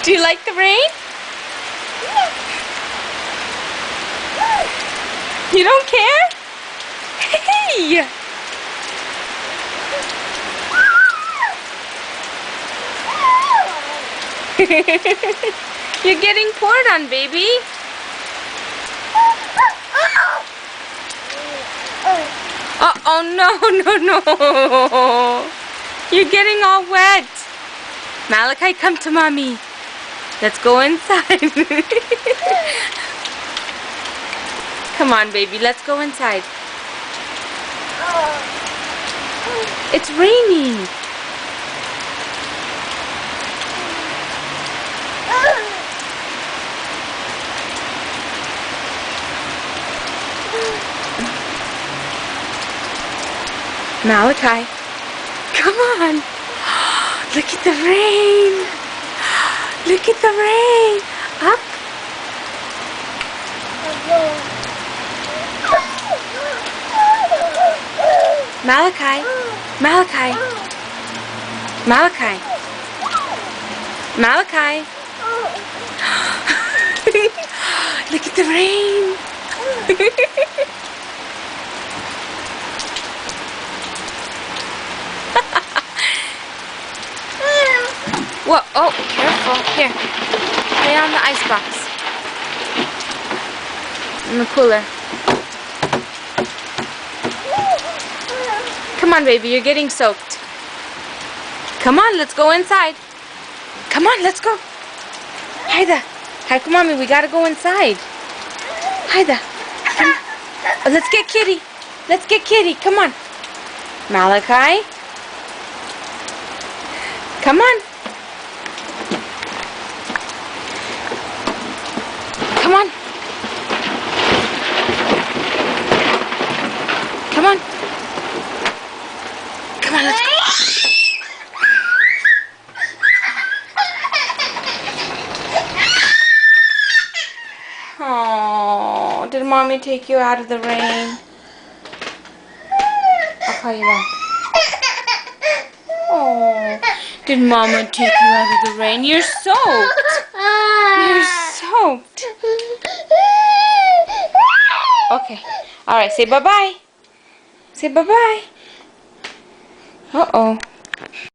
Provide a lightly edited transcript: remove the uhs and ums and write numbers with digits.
Do you like the rain? You don't care? Hey! You're getting poured on, baby. Oh no. You're getting all wet. Malachi, come to mommy. Let's go inside. Come on, baby. Let's go inside. It's raining. Malachi, come on. Look at the rain. Look at the rain. Up. Malachi. Malachi. Malachi. Malachi. Look at the rain. Whoa, oh, careful. Here. Lay on the icebox. In the cooler. Come on, baby, you're getting soaked. Come on, let's go inside. Come on, let's go. Haida. Hi, come on, we gotta go inside. Haida. Oh, let's get Kitty. Let's get Kitty. Come on. Malachi. Come on. Come on. Come on. Come on, let's go. Oh, did mommy take you out of the rain? I'll call you back. Oh, did mama take you out of the rain? You're soaked. You're soaked. Okay. All right, say bye-bye. Say bye-bye. Uh-oh.